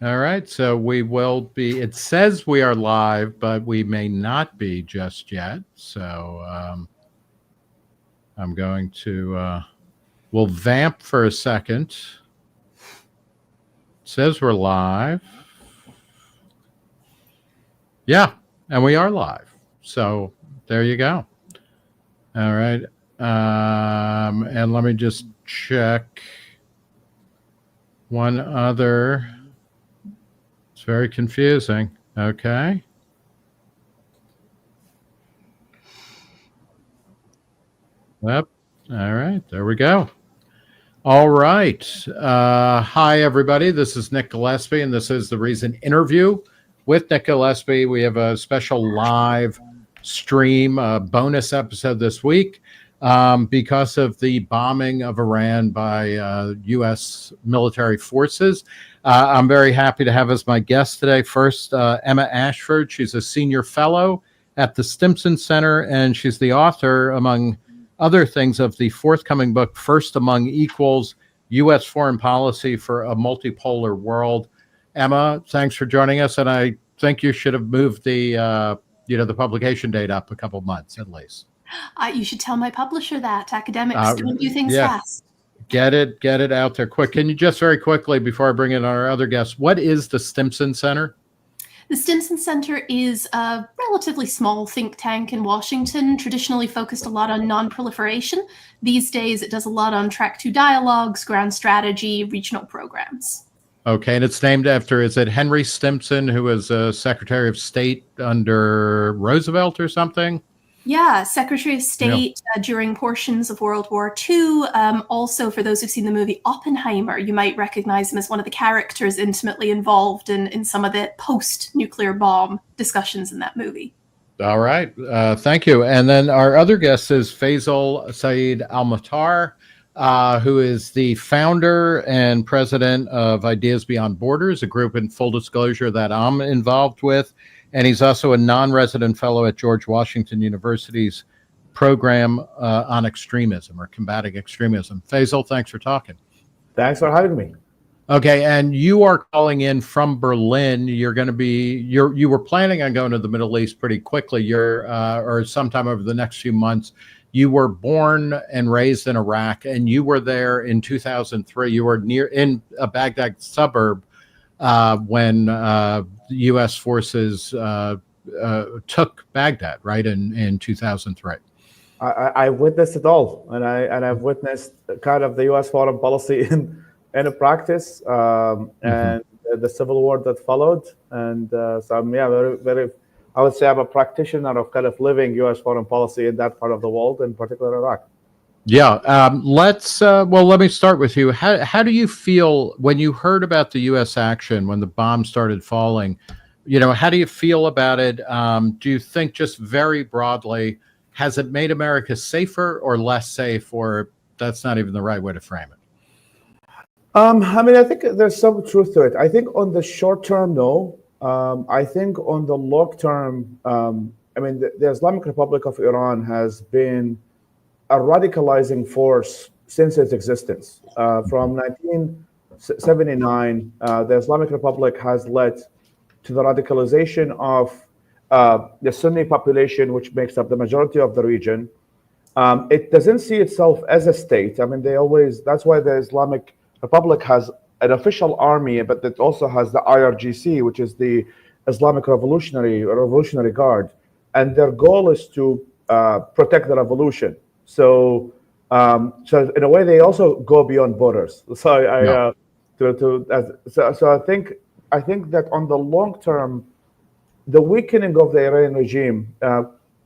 All right, so we will be, it says we are live, but we may not be just yet. So I'm going to, we'll vamp for a second. It says we're live. Yeah, and we are live. So there you go. All right. And let me just check one other. It's very confusing. Okay. Yep. All right. There we go. All right. Hi, everybody. This is Nick Gillespie, and this is the Reason interview with Nick Gillespie. We have a special live stream, bonus episode this week because of the bombing of Iran by U.S. military forces. I'm very happy to have as my guest today, first, Emma Ashford. She's a senior fellow at the Stimson Center, and she's the author, among other things, of the forthcoming book, First Among Equals, U.S. Foreign Policy for a Multipolar World. Emma, thanks for joining us, and I think you should have moved the the publication date up a couple months at least. You should tell my publisher that. Academics don't do things fast. Get it out there quick. Can you just very quickly, before I bring in our other guests, what is the Stimson Center? The Stimson Center is a relatively small think tank in Washington, traditionally focused a lot on non-proliferation. These days, it does a lot on Track 2 dialogues, grand strategy, regional programs. Okay, and it's named after, is it Henry Stimson, who was Secretary of State under Roosevelt or something? Yeah, Secretary of State during portions of World War II. Also, for those who've seen the movie Oppenheimer, you might recognize him as one of the characters intimately involved in some of the post-nuclear bomb discussions in that movie. All right. Thank you. And then our other guest is Faisal Saeed al-Mutar, who is the founder and president of Ideas Beyond Borders, a group, in full disclosure, that I'm involved with. And he's also a non-resident fellow at George Washington University's program on extremism, or combating extremism. Faisal, thanks for talking. Thanks for having me. Okay, and you are calling in from Berlin. You're going to be, you were planning on going to the Middle East pretty quickly. Or sometime over the next few months. You were born and raised in Iraq, and you were there in 2003. You were in a Baghdad suburb when U.S. forces took Baghdad, right, in 2003. I witnessed it all, and I've witnessed kind of the U.S. foreign policy in practice, and the civil war that followed. And so I'm very, very, I would say I'm a practitioner of kind of living U.S. foreign policy in that part of the world, in particular Iraq. Yeah, let me start with you. How do you feel when you heard about the U.S. action when the bombs started falling? How do you feel about it? Do you think, just very broadly, has it made America safer or less safe, or that's not even the right way to frame it? I think there's some truth to it. I think on the short term, no. I think on the long term, the Islamic Republic of Iran has been a radicalizing force since its existence. From 1979, the Islamic Republic has led to the radicalization of the Sunni population, which makes up the majority of the region. It doesn't see itself as a state. That's why the Islamic Republic has an official army, but it also has the IRGC, which is the Islamic Revolutionary Guard. And their goal is to protect the revolution. So in a way, they also go beyond borders. So I think that on the long term, the weakening of the Iranian regime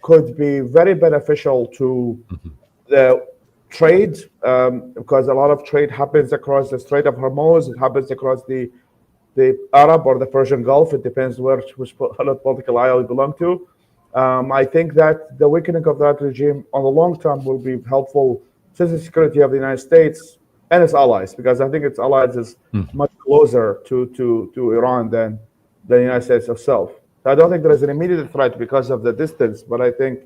could be very beneficial to the trade, because a lot of trade happens across the Strait of Hormuz. It happens across the Arab or the Persian Gulf. It depends which political aisle you belong to. I think that the weakening of that regime on the long term will be helpful to the security of the United States and its allies, because I think its allies is much closer to Iran than the United States itself. So I don't think there is an immediate threat because of the distance, but I think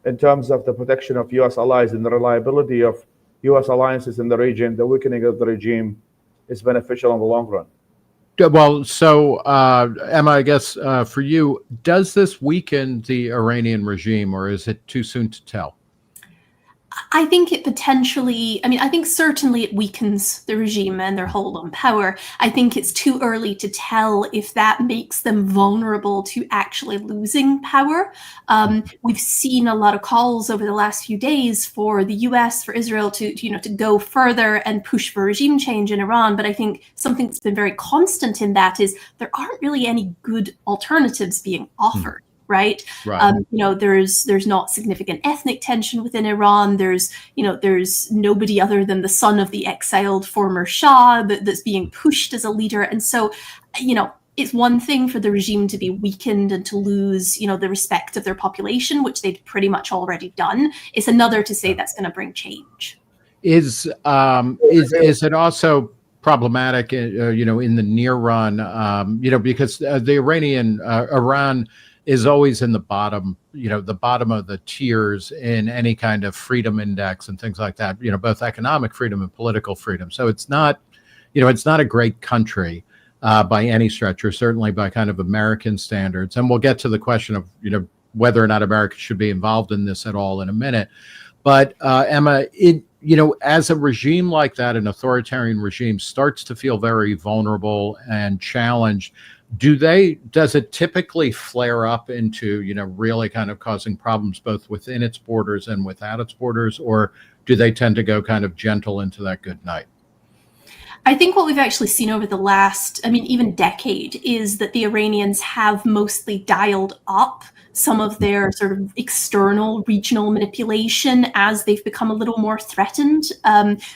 in terms of the protection of U.S. allies and the reliability of U.S. alliances in the region, the weakening of the regime is beneficial in the long run. Well, so Emma, I guess for you, does this weaken the Iranian regime, or is it too soon to tell? I think it potentially, I mean, I think certainly it weakens the regime and their hold on power. I think it's too early to tell if that makes them vulnerable to actually losing power. We've seen a lot of calls over the last few days for the US, for Israel to go further and push for regime change in Iran. But I think something that's been very constant in that is there aren't really any good alternatives being offered. Right. Right. There's not significant ethnic tension within Iran. There's nobody other than the son of the exiled former Shah that's being pushed as a leader. And so, it's one thing for the regime to be weakened and to lose, the respect of their population, which they'd pretty much already done. It's another to say that's going to bring change. Is it also problematic, in the near run, because Iran is always in the bottom, the bottom of the tiers in any kind of freedom index and things like that, both economic freedom and political freedom. So it's not a great country by any stretch, or certainly by kind of American standards. And we'll get to the question of, whether or not America should be involved in this at all in a minute. But Emma, as a regime like that, an authoritarian regime starts to feel very vulnerable and challenged, does it typically flare up into, really kind of causing problems both within its borders and without its borders, or do they tend to go kind of gentle into that good night? I think what we've actually seen over the last, even decade, is that the Iranians have mostly dialed up some of their sort of external regional manipulation as they've become a little more threatened.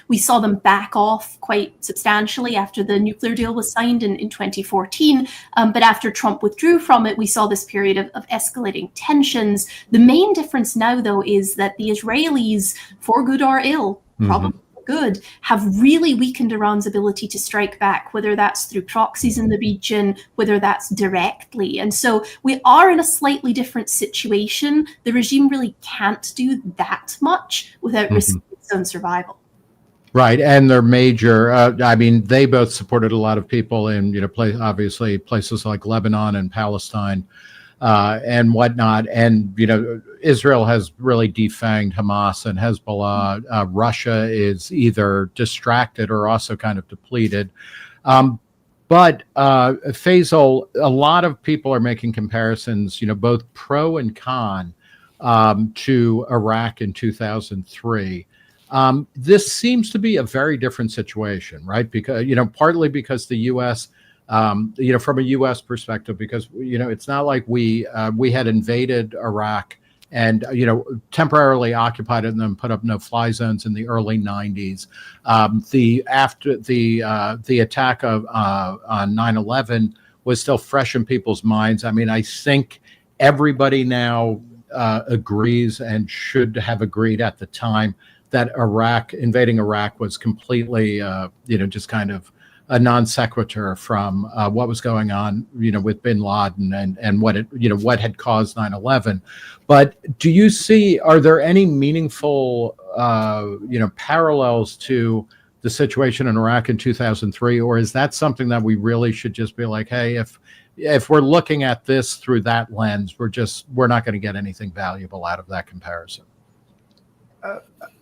We saw them back off quite substantially after the nuclear deal was signed in 2014. But after Trump withdrew from it, we saw this period of escalating tensions. The main difference now, though, is that the Israelis, for good or ill, probably good, have really weakened Iran's ability to strike back, whether that's through proxies in the region, whether that's directly. And so we are in a slightly different situation. The regime really can't do that much without risking its own survival. Right, and they're major. They both supported a lot of people in, obviously places like Lebanon and Palestine and whatnot. And, Israel has really defanged Hamas and Hezbollah. Russia is either distracted or also kind of depleted. But Faisal, a lot of people are making comparisons, both pro and con to Iraq in 2003. This seems to be a very different situation, right? Because, partly because the U.S., from a U.S. perspective, because, it's not like we had invaded Iraq and, temporarily occupied it and then put up no-fly zones in the early 90s. After the attack on 9/11 was still fresh in people's minds. I think everybody now agrees, and should have agreed at the time, that invading Iraq was completely, just kind of a non sequitur from what was going on, with bin Laden and what had caused 9/11. But are there any meaningful, parallels to the situation in Iraq in 2003, or is that something that we really should just be like, hey, if we're looking at this through that lens, we're not going to get anything valuable out of that comparison?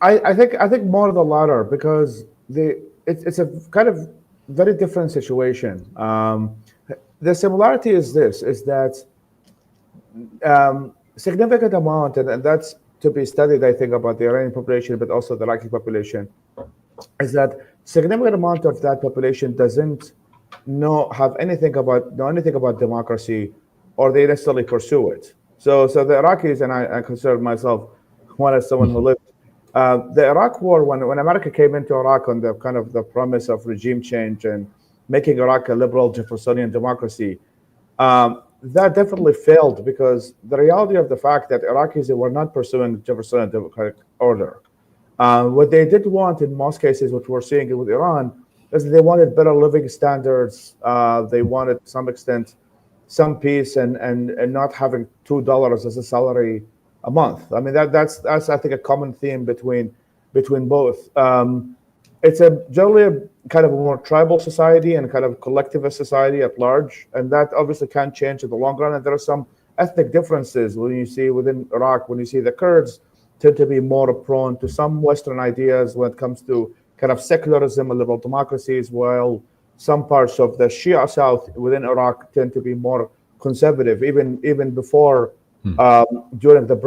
I think more of the latter, because it's a kind of very different situation. The similarity is that significant amount, and that's to be studied, I think, about the Iranian population, but also the Iraqi population, is that significant amount of that population doesn't know anything about democracy, or they necessarily pursue it. So the Iraqis, and I consider myself one as someone who lived the Iraq War, when America came into Iraq on the kind of the promise of regime change and making Iraq a liberal Jeffersonian democracy, that definitely failed, because the reality of the fact that Iraqis were not pursuing Jeffersonian democratic order. What they did want in most cases, what we're seeing with Iran, is that they wanted better living standards. They wanted, to some extent, some peace and not having $2 as a salary a month. That's I think a common theme between both. it's a generally a kind of a more tribal society and kind of collectivist society at large, and that obviously can change in the long run. And there are some ethnic differences when you see within Iraq, when you see the Kurds tend to be more prone to some Western ideas when it comes to kind of secularism and liberal democracies, while some parts of the Shia South within Iraq tend to be more conservative, even before during the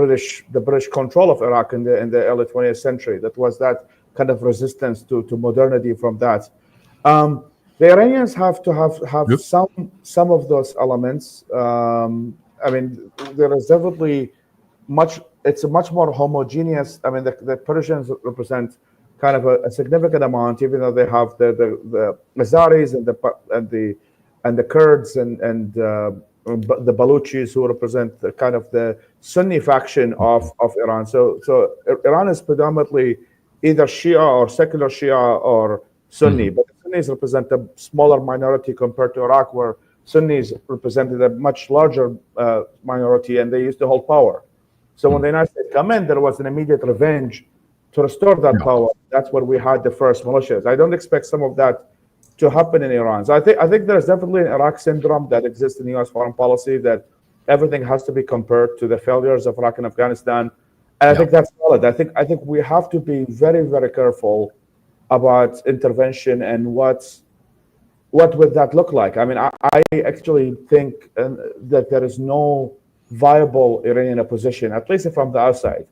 British control of Iraq in the early 20th century. That was that kind of resistance to modernity from that. The Iranians have to have some of those elements. I mean, there is definitely it's a much more homogeneous. I mean, the Persians represent kind of a significant amount, even though they have the Azaris and the Kurds and the Baluchis, who represent the kind of the Sunni faction of Iran. So Iran is predominantly either Shia or secular Shia or Sunni, but the Sunnis represent a smaller minority compared to Iraq, where Sunnis represented a much larger minority, and they used to hold power. So when the United States come in, there was an immediate revenge to restore that power. That's where we had the first militias. I don't expect some of that to happen in Iran. So I think there's definitely an Iraq syndrome that exists in U.S. foreign policy, that everything has to be compared to the failures of Iraq and Afghanistan. And I think that's valid. I think we have to be very, very careful about intervention and what would that look like. I mean, I actually think that there is no viable Iranian opposition, at least from the outside.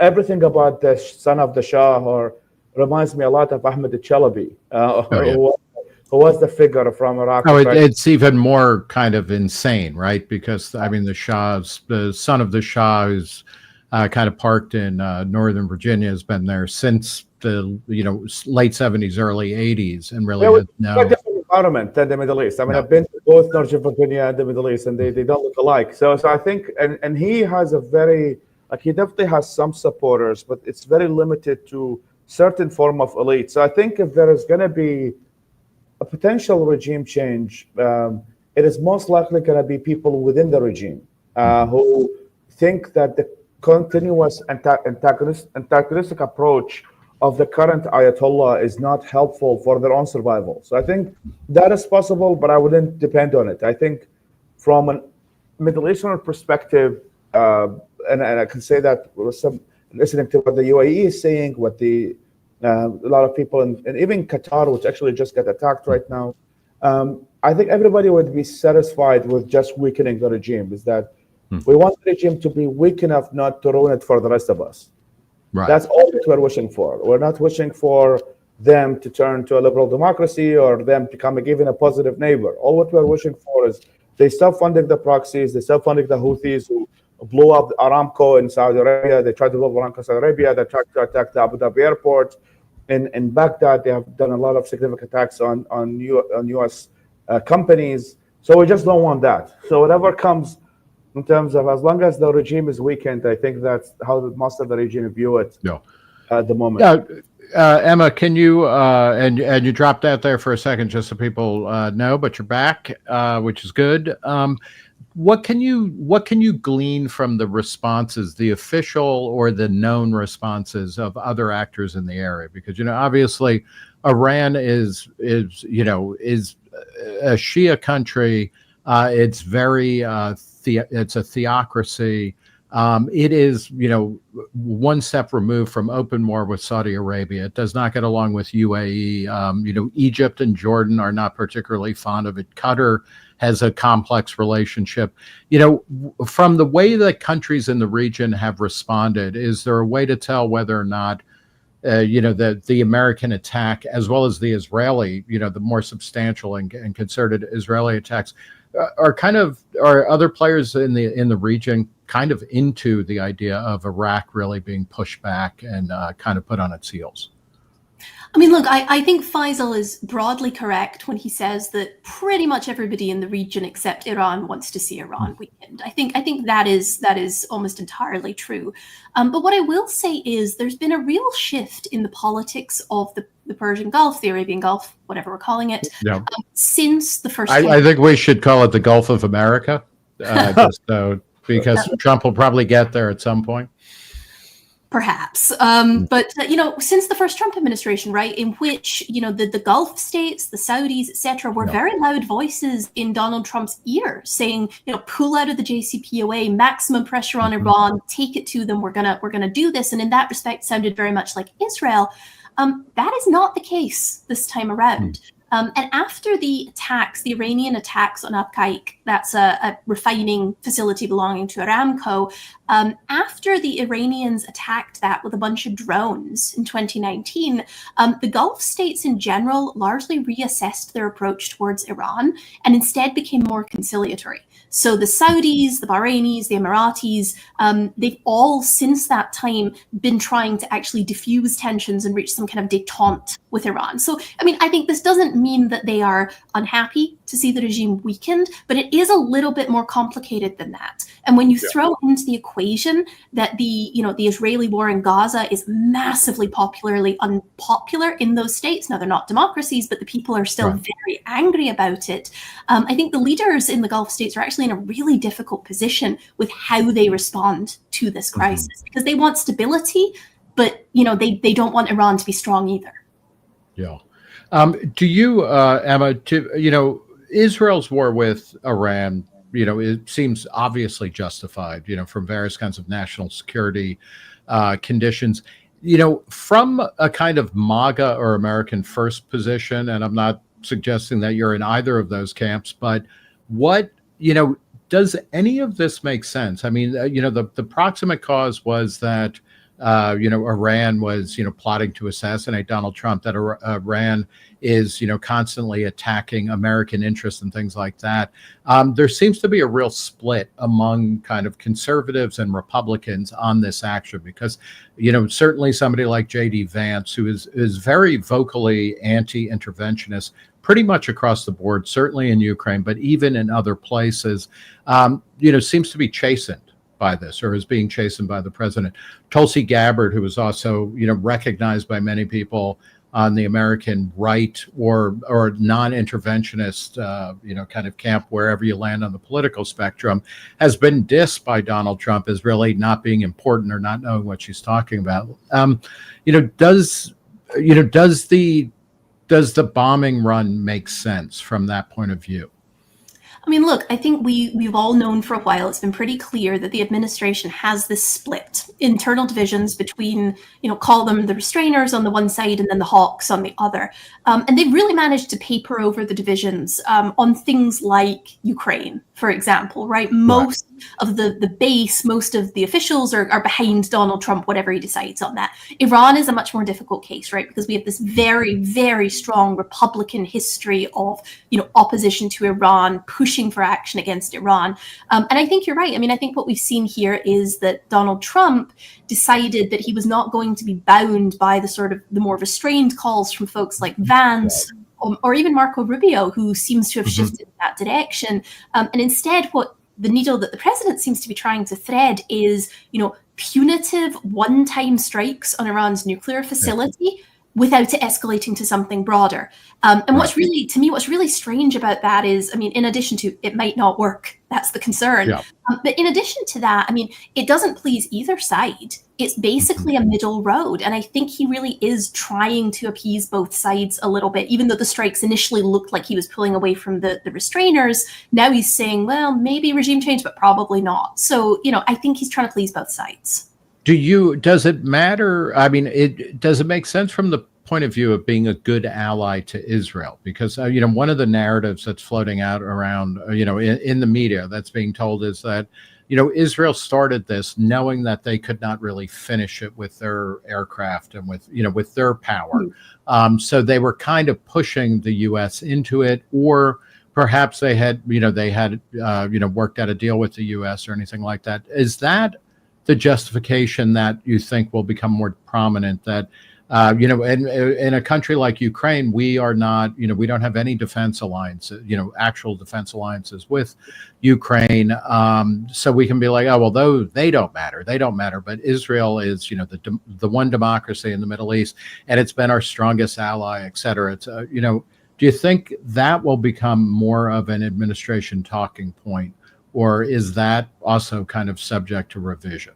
Everything about the son of the Shah reminds me a lot of Ahmed Chalabi, who was the figure from Iraq. Oh, it's even more kind of insane, right? Because I mean, the son of the Shah, who's kind of parked in Northern Virginia, has been there since the late 70s, early 80s, and really has no different environment than the Middle East. I mean, I've been to both Northern Virginia and the Middle East, and they don't look alike. So I think, and he has a very he definitely has some supporters, but it's very limited to certain form of elite. So I think if there is going to be a potential regime change, it is most likely going to be people within the regime who think that the continuous antagonistic approach of the current Ayatollah is not helpful for their own survival. So I think that is possible, but I wouldn't depend on it. I think from a Middle Eastern perspective, and I can say that listening to what the UAE is saying, what a lot of people, and even Qatar, which actually just got attacked right now, I think everybody would be satisfied with just weakening the regime. Is that we want the regime to be weak enough not to ruin it for the rest of us. Right. That's all that we're wishing for. We're not wishing for them to turn to a liberal democracy or them to become even a positive neighbor. All what we're wishing for is they stop funding the proxies, they stop funding the Houthis who blew up Aramco in Saudi Arabia. They tried to blow up Aramco in Saudi Arabia. They tried to attack the Abu Dhabi airport. In Baghdad, they have done a lot of significant attacks on U.S. Companies. So we just don't want that. So whatever comes in terms of, as long as the regime is weakened, I think that's how most of the regime view it at the moment. Emma, can you and you dropped out there for a second just so people know, but you're back, which is good. What can you glean from the responses, the official or the known responses of other actors in the area? Because obviously Iran is a Shia country. It's very it's a theocracy. It is one step removed from open war with Saudi Arabia. It does not get along with UAE. Egypt and Jordan are not particularly fond of it. Qatar has a complex relationship. From the way that countries in the region have responded, is there a way to tell whether or not the American attack, as well as the Israeli, the more substantial and concerted Israeli attacks, are other players in the region kind of into the idea of Iraq really being pushed back and kind of put on its heels? I mean, look, I think Faisal is broadly correct when he says that pretty much everybody in the region except Iran wants to see Iran weakened. I think that is almost entirely true. But what I will say is there's been a real shift in the politics of the Persian Gulf, the Arabian Gulf, whatever we're calling it, since the first. I think we should call it the Gulf of America, because Trump will probably get there at some point. Perhaps. But, since the first Trump administration, right, in which, the Gulf states, the Saudis, etc., were very loud voices in Donald Trump's ear saying, pull out of the JCPOA, maximum pressure on Iran, take it to them. We're gonna do this. And in that respect, sounded very much like Israel. That is not the case this time around. And after the Iranian attacks on Abqaiq, that's a refining facility belonging to Aramco, after the Iranians attacked that with a bunch of drones in 2019, the Gulf states in general largely reassessed their approach towards Iran and instead became more conciliatory. So the Saudis, the Bahrainis, the Emiratis, they've all since that time been trying to actually diffuse tensions and reach some kind of détente with Iran. So, I think this doesn't mean that they are unhappy to see the regime weakened, but it is a little bit more complicated than that. And when you throw into the equation that the Israeli war in Gaza is massively popularly unpopular in those states, now they're not democracies, but the people are still very angry about it. I think the leaders in the Gulf states are actually in a really difficult position with how they respond to this crisis because they want stability, but they don't want Iran to be strong either. Yeah. Do you, Emma, Israel's war with Iran, it seems obviously justified, from various kinds of national security conditions, from a kind of MAGA or American first position, and I'm not suggesting that you're in either of those camps, but what, does any of this make sense? The proximate cause was that Iran was, plotting to assassinate Donald Trump, that Iran is, constantly attacking American interests and things like that. There seems to be a real split among kind of conservatives and Republicans on this action because, certainly somebody like J.D. Vance, who is very vocally anti-interventionist, pretty much across the board, certainly in Ukraine, but even in other places, seems to be chastened by this or is being chastened by the president. Tulsi Gabbard, who is also, recognized by many people on the American right or non-interventionist, kind of camp, wherever you land on the political spectrum, has been dissed by Donald Trump as really not being important or not knowing what she's talking about. Does the bombing run make sense from that point of view? Look, I think we've all known for a while, it's been pretty clear that the administration has this split, internal divisions between, call them the restrainers on the one side and then the hawks on the other. And they've really managed to paper over the divisions on things like Ukraine, for example, right? Most of the base, most of the officials are behind Donald Trump, whatever he decides on that. Iran is a much more difficult case, right? Because we have this very, very strong Republican history of, opposition to Iran, pushing for action against Iran. And I think you're right. I think what we've seen here is that Donald Trump decided that he was not going to be bound by the more restrained calls from folks like Vance or even Marco Rubio, who seems to have shifted in that direction. And instead, what the needle that the president seems to be trying to thread is, punitive one-time strikes on Iran's nuclear facility without it escalating to something broader. And what's really strange about that is, in addition to it might not work, that's the concern. But in addition to that, it doesn't please either side. It's basically a middle road. And I think he really is trying to appease both sides a little bit, even though the strikes initially looked like he was pulling away from the restrainers. Now he's saying, well, maybe regime change, but probably not. So, I think he's trying to please both sides. Does it matter? Does it make sense from the point of view of being a good ally to Israel? Because, one of the narratives that's floating out around, in the media that's being told is that, Israel started this knowing that they could not really finish it with their aircraft and with their power. So they were kind of pushing the U.S. into it, or perhaps they had worked out a deal with the U.S. or anything like that. Is that the justification that you think will become more prominent, that in a country like Ukraine, we are not, we don't have any defense alliances, actual defense alliances with Ukraine. So we can be like, oh, well, though they don't matter. But Israel is, the one democracy in the Middle East, and it's been our strongest ally, et cetera. It's, do you think that will become more of an administration talking point, or is that also kind of subject to revision?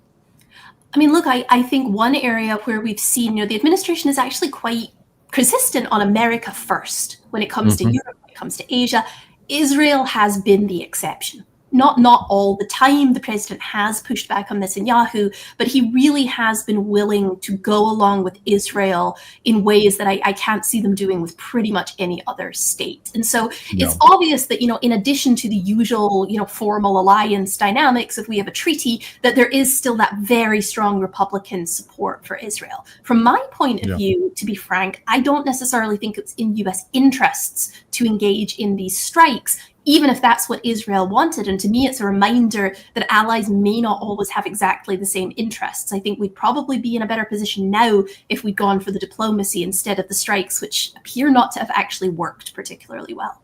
I mean, look, I think one area where we've seen, the administration is actually quite consistent on America first when it comes to Europe, when it comes to Asia. Israel has been the exception. Not all the time. The president has pushed back on Netanyahu, but he really has been willing to go along with Israel in ways that I can't see them doing with pretty much any other state. And so it's obvious that, in addition to the usual, formal alliance dynamics, if we have a treaty, that there is still that very strong Republican support for Israel. From my point of view, to be frank, I don't necessarily think it's in US interests to engage in these strikes, even if that's what Israel wanted. And to me, it's a reminder that allies may not always have exactly the same interests. I think we'd probably be in a better position now if we'd gone for the diplomacy instead of the strikes, which appear not to have actually worked particularly well.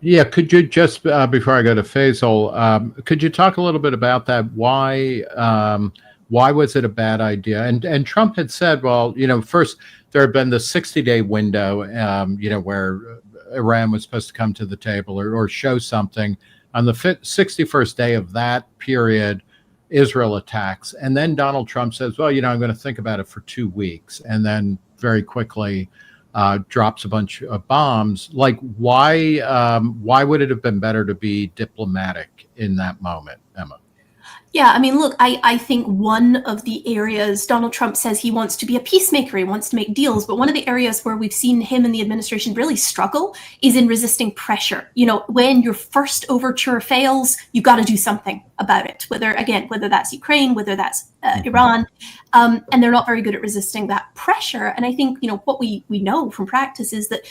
Yeah, could you just, before I go to Faisal, could you talk a little bit about that? Why was it a bad idea? And Trump had said, well, first there had been the 60-day window, where Iran was supposed to come to the table or show something. On the 61st day of that period, Israel attacks. And then Donald Trump says, well, I'm going to think about it for 2 weeks. And then very quickly drops a bunch of bombs. Like, why would it have been better to be diplomatic in that moment, Emma? Yeah, I mean, look, I think one of the areas Donald Trump says he wants to be a peacemaker, he wants to make deals, but one of the areas where we've seen him and the administration really struggle is in resisting pressure. When your first overture fails, you got to do something about it, whether that's Ukraine, whether that's Iran, and they're not very good at resisting that pressure. And I think, what we know from practice is that,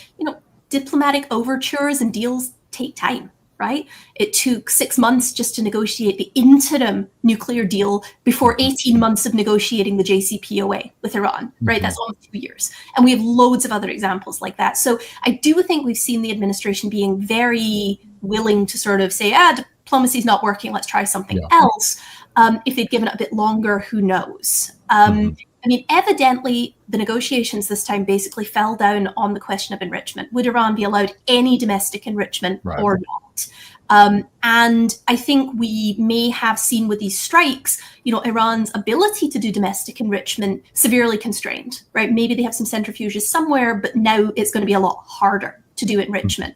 diplomatic overtures and deals take time. Right? It took 6 months just to negotiate the interim nuclear deal before 18 months of negotiating the JCPOA with Iran, right? That's almost 2 years. And we have loads of other examples like that. So I do think we've seen the administration being very willing to sort of say, diplomacy is not working, let's try something else. If they'd given it a bit longer, who knows? I mean, evidently, the negotiations this time basically fell down on the question of enrichment. Would Iran be allowed any domestic enrichment or not? And I think we may have seen with these strikes, Iran's ability to do domestic enrichment severely constrained, right? Maybe they have some centrifuges somewhere, but now it's going to be a lot harder to do enrichment.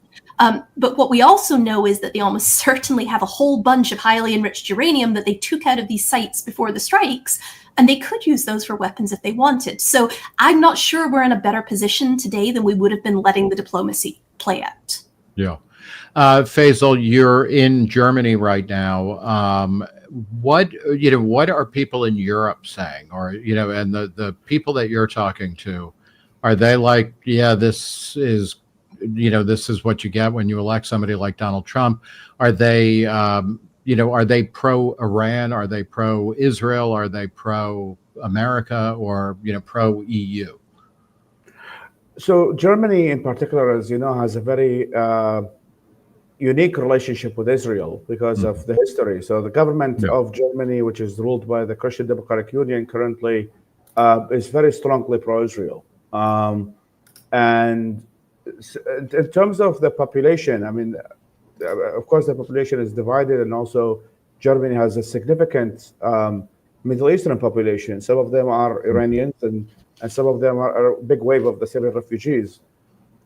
But what we also know is that they almost certainly have a whole bunch of highly enriched uranium that they took out of these sites before the strikes, and they could use those for weapons if they wanted. So I'm not sure we're in a better position today than we would have been letting the diplomacy play out. Yeah. Faisal, you're in Germany right now. What are people in Europe saying? Or, and the people that you're talking to, are they like, this is what you get when you elect somebody like Donald Trump? Are they, are they pro-Iran? Are they pro-Israel? Are they pro-America or, pro-EU? So Germany in particular, as you know, has a very unique relationship with Israel because of the history. So the government of Germany, which is ruled by the Christian Democratic Union currently, is very strongly pro-Israel. And in terms of the population, I mean, of course, the population is divided, and also Germany has a significant Middle Eastern population. Some of them are Iranians, and some of them are a big wave of the Syrian refugees.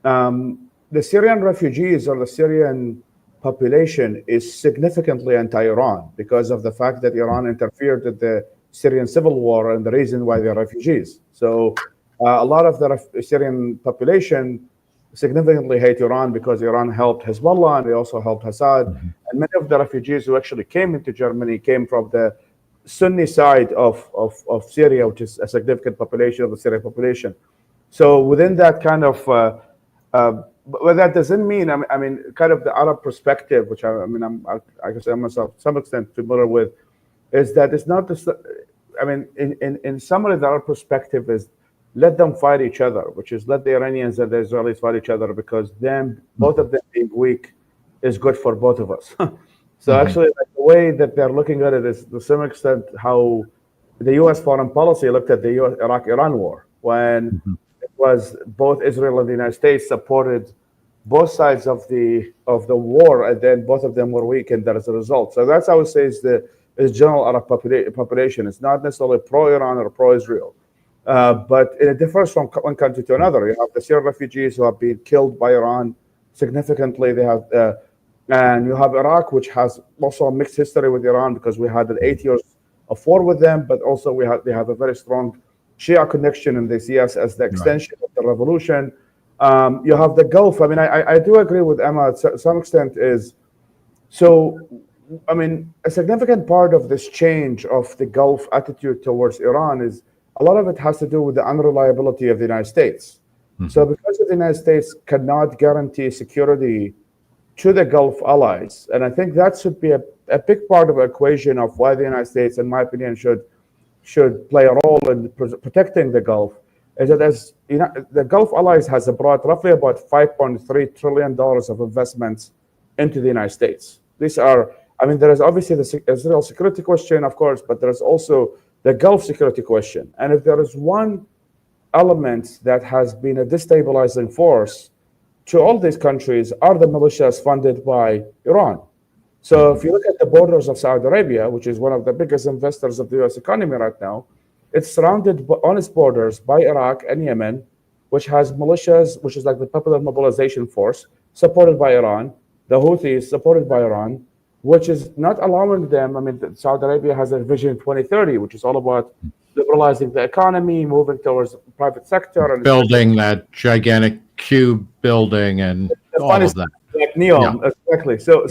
The Syrian refugees or the Syrian population is significantly anti-Iran because of the fact that Iran interfered with the Syrian civil war and the reason why they're refugees. So a lot of the Syrian population significantly hate Iran because Iran helped Hezbollah and they also helped Assad. And many of the refugees who actually came into Germany came from the Sunni side of Syria, which is a significant population of the Syrian population. So within that kind of but that doesn't mean, I mean, kind of the Arab perspective, which I guess I'm myself to some extent familiar with, is that it's not this. I mean, in summary, the Arab perspective is let them fight each other, which is let the Iranians and the Israelis fight each other, because both of them being weak is good for both of us. So actually, like, the way that they're looking at it is to some extent how the U.S. foreign policy looked at the Iraq-Iran war, when it was both Israel and the United States supported both sides of the war, and then both of them were weakened as a result. So that's, I would say, is the is general Arab population. It's not necessarily pro-Iran or pro-Israel. But it differs from one country to another. You have the Syrian refugees who have been killed by Iran significantly. They have, and you have Iraq, which has also a mixed history with Iran because we had 8 years of war with them, but also they have a very strong Shia connection, and they see us as the extension of the revolution. You have the Gulf. I mean, I do agree with Emma to some extent. I mean, a significant part of this change of the Gulf attitude towards Iran is a lot of it has to do with the unreliability of the United States. So because the United States cannot guarantee security to the Gulf allies, and I think that should be a big part of the equation of why the United States, in my opinion, should play a role in protecting the Gulf, is that as you know, the Gulf allies has brought roughly about $5.3 trillion of investments into the United States. These are, I mean, there is obviously the Israel security question, of course, but there's also the Gulf security question. And if there is one element that has been a destabilizing force to all these countries are the militias funded by Iran. So if you look at the borders of Saudi Arabia, which is one of the biggest investors of the U.S. economy right now, it's surrounded on its borders by Iraq and Yemen, which has militias, which is like the Popular Mobilization Force, supported by Iran, the Houthis, supported by Iran, which is not allowing them. I mean, Saudi Arabia has a Vision 2030, which is all about liberalizing the economy, moving towards private sector, and building that gigantic cube building and all of that. Like NEOM, exactly. So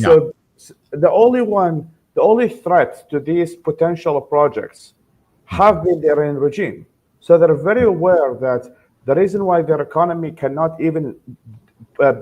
the only threat to these potential projects have been the Iranian regime. So they're very aware that the reason why their economy cannot even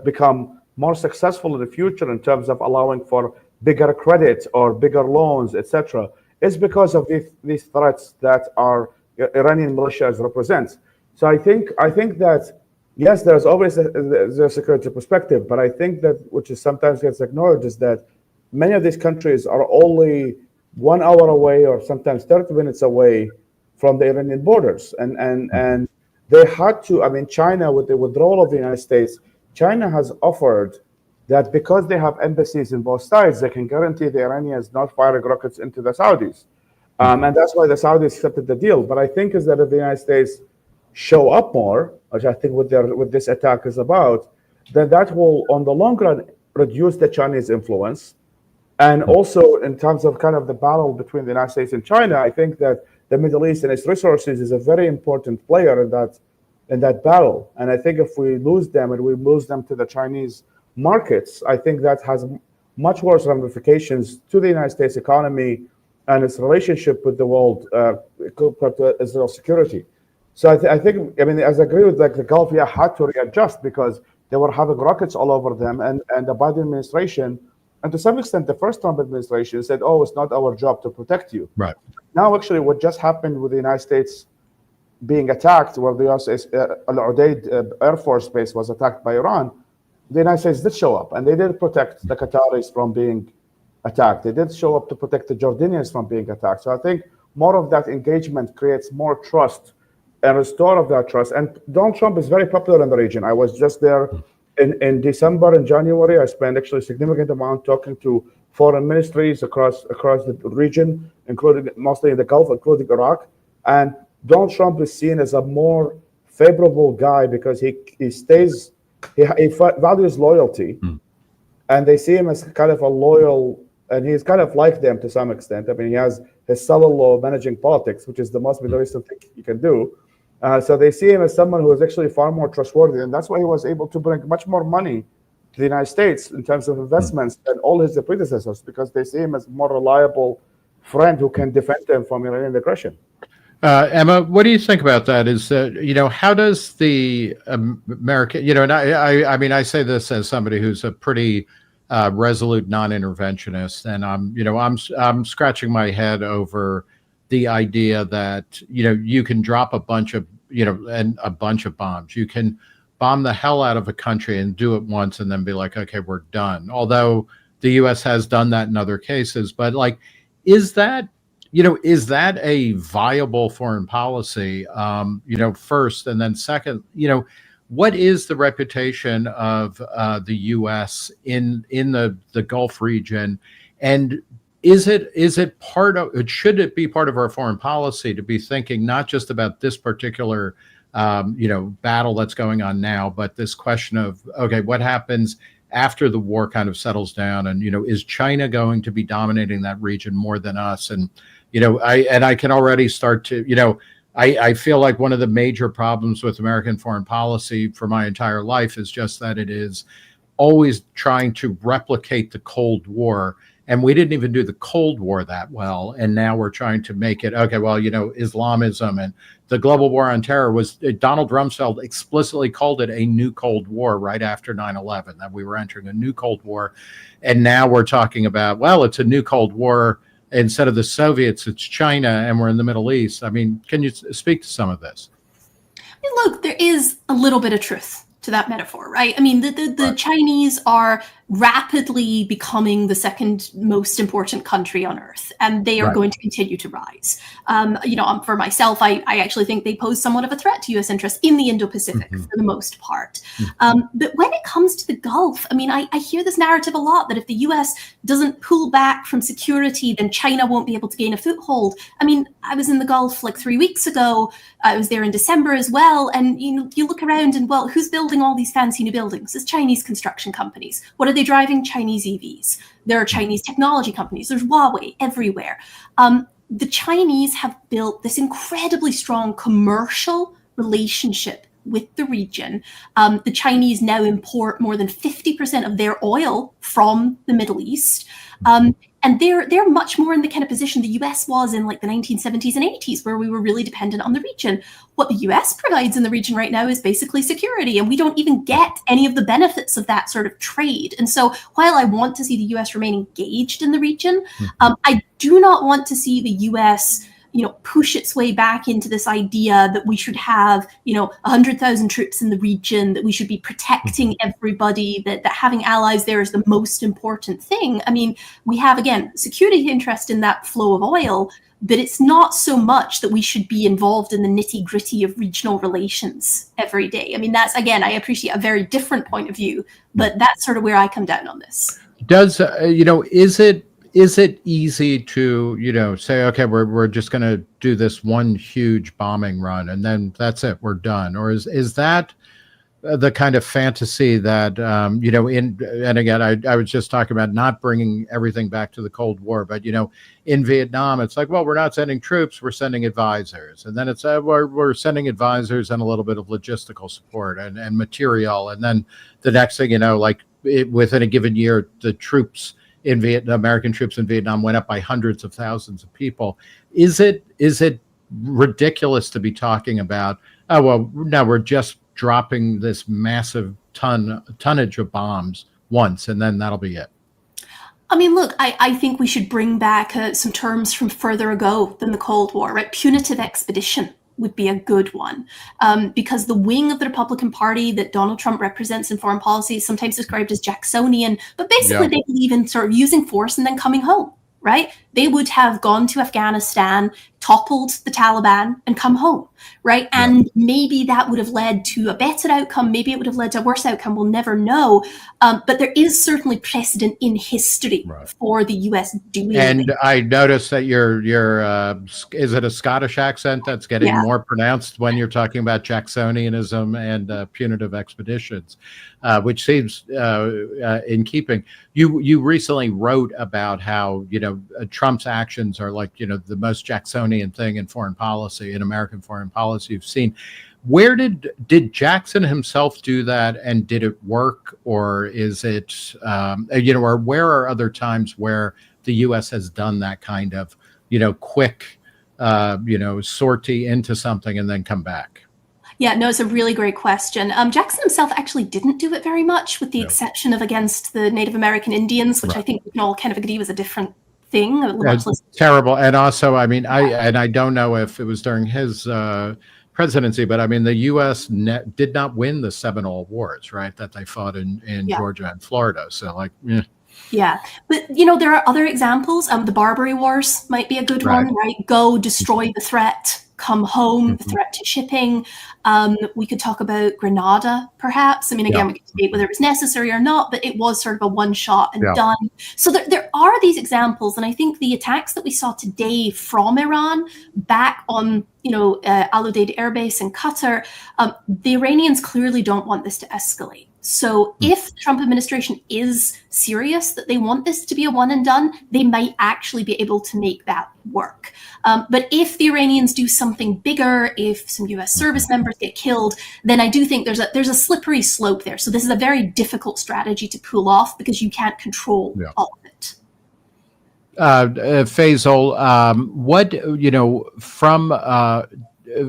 become more successful in the future in terms of allowing for bigger credit or bigger loans, etc., is because of these threats that our Iranian militias represent. So I think that yes, there's always a security perspective, but I think that which is sometimes gets ignored is that many of these countries are only 1 hour away or sometimes 30 minutes away from the Iranian borders, and they had to. I mean, China, with the withdrawal of the United States, China has offered that because they have embassies in both sides, they can guarantee the Iranians not firing rockets into the Saudis. And that's why the Saudis accepted the deal. But I think is that if the United States show up more, which I think what this attack is about, then that will, on the long run, reduce the Chinese influence. And also, in terms of kind of the battle between the United States and China, I think that the Middle East and its resources is a very important player in that battle. And I think if we lose them and we lose them to the Chinese markets, I think that has much worse ramifications to the United States economy and its relationship with the world compared to Israel's security. So I think, I mean, as I agree with like the Gulf, had to readjust because they were having rockets all over them, and the Biden administration, and to some extent the first Trump administration said, "Oh, it's not our job to protect you." Right. Now, actually, what just happened with the United States being attacked, where the U.S. Al-Udeid Air Force Base was attacked by Iran, the United States did show up, and they did protect the Qataris from being attacked. They did show up to protect the Jordanians from being attacked. So I think more of that engagement creates more trust and restore of that trust. And Donald Trump is very popular in the region. I was just there in December and January. I spent actually a significant amount talking to foreign ministries across the region, including mostly in the Gulf, including Iraq. And Donald Trump is seen as a more favorable guy because he values loyalty, and they see him as kind of a loyal, and he's kind of like them to some extent. I mean, he has his son-in-law managing politics, which is the most Middle Eastern thing you can do. So they see him as someone who is actually far more trustworthy, and that's why he was able to bring much more money to the United States in terms of investments than all his predecessors, because they see him as a more reliable friend who can defend them from Iranian aggression. Emma, what do you think about that? Is how does the American, and I mean, I say this as somebody who's a pretty resolute non-interventionist, and I'm scratching my head over the idea that you can drop a bunch of bombs. You can bomb the hell out of a country and do it once, and then be like, okay, we're done. Although the U.S. has done that in other cases, but like, is that a viable foreign policy? First, and then second, what is the reputation of the U.S. in the Gulf region, and is it part of it? Should it be part of our foreign policy to be thinking not just about this particular battle that's going on now, but this question of, okay, what happens after the war kind of settles down, and is China going to be dominating that region more than us? And I can already start to I feel like one of the major problems with American foreign policy for my entire life is just that it is always trying to replicate the Cold War. And we didn't even do the Cold War that well. And now we're trying to make it, okay, well, Islamism and the global war on terror was, Donald Rumsfeld explicitly called it a new Cold War right after 9/11, that we were entering a new Cold War. And now we're talking about, well, it's a new Cold War. Instead of the Soviets, it's China, and we're in the Middle East. I mean, can you speak to some of this? Look, there is a little bit of truth to that metaphor, right? I mean, the Right. Chinese are rapidly becoming the second most important country on earth, and they are Right. going to continue to rise. For myself, I actually think they pose somewhat of a threat to U.S. interests in the Indo-Pacific for the most part. But when it comes to the Gulf, I mean, I hear this narrative a lot that if the U.S. doesn't pull back from security, then China won't be able to gain a foothold. I mean, I was in the Gulf like 3 weeks ago. I was there in December as well, and you look around and, well, who's building all these fancy new buildings? It's Chinese construction companies. What are they driving? Chinese EVs. There are Chinese technology companies. There's Huawei everywhere. The Chinese have built this incredibly strong commercial relationship with the region. The Chinese now import more than 50% of their oil from the Middle East. And they're much more in the kind of position the US was in like the 1970s and 80s, where we were really dependent on the region. What the US provides in the region right now is basically security, and we don't even get any of the benefits of that sort of trade. And so while I want to see the US remain engaged in the region, I do not want to see the US push its way back into this idea that we should have, 100,000 troops in the region, that we should be protecting everybody, that having allies there is the most important thing. I mean, we have, again, security interest in that flow of oil, but it's not so much that we should be involved in the nitty-gritty of regional relations every day. I mean, that's, again, I appreciate a very different point of view, but that's sort of where I come down on this. Does, is it easy to, say, okay, we're just going to do this one huge bombing run and then that's it, we're done? Or is that the kind of fantasy that, and again, I was just talking about not bringing everything back to the Cold War, but, in Vietnam, it's like, well, we're not sending troops, we're sending advisors. And then it's, we're sending advisors and a little bit of logistical support and material. And then the next thing, within a given year, the troops in Vietnam, American troops in Vietnam went up by hundreds of thousands of people. Is it ridiculous to be talking about, oh, well, no, we're just dropping this massive tonnage of bombs once, and then that'll be it? I mean, look, I think we should bring back some terms from further ago than the Cold War, right? Punitive expedition would be a good one, because the wing of the Republican Party that Donald Trump represents in foreign policy is sometimes described as Jacksonian, but basically they believe in sort of using force and then coming home, right? They would have gone to Afghanistan, toppled the Taliban, and come home, right? And maybe that would have led to a better outcome. Maybe it would have led to a worse outcome. We'll never know. But there is certainly precedent in history for the U.S. doing it. And I noticed that your is it a Scottish accent that's getting more pronounced when you're talking about Jacksonianism and punitive expeditions, which seems in keeping. You recently wrote about how Trump's actions are like the most Jacksonian thing in foreign policy, in American foreign policy you've seen. Where did Jackson himself do that, and did it work, or is it or where are other times where the U.S. has done that kind of quick sortie into something and then come back? Yeah, no, it's a really great question. Jackson himself actually didn't do it very much, with the exception of against the Native American Indians, which I think we can all kind of agree was a different thing. Terrible. And also, I mean, I don't know if it was during his presidency, but I mean, the U.S. did not win the Seminole Wars, right? That they fought in Georgia and Florida. So Yeah, but there are other examples. The Barbary Wars might be a good one, right? Go destroy the threat, come home, the threat to shipping. We could talk about Grenada, perhaps. I mean, again, we could debate whether it was necessary or not, but it was sort of a one shot and done. So there are these examples, and I think the attacks that we saw today from Iran back on, Al Udeid Air Base in Qatar, the Iranians clearly don't want this to escalate. So if the Trump administration is serious that they want this to be a one and done, they might actually be able to make that work. But if the Iranians do something bigger, if some US service members get killed, then I do think there's a slippery slope there. So this is a very difficult strategy to pull off because you can't control all of it. Faisal,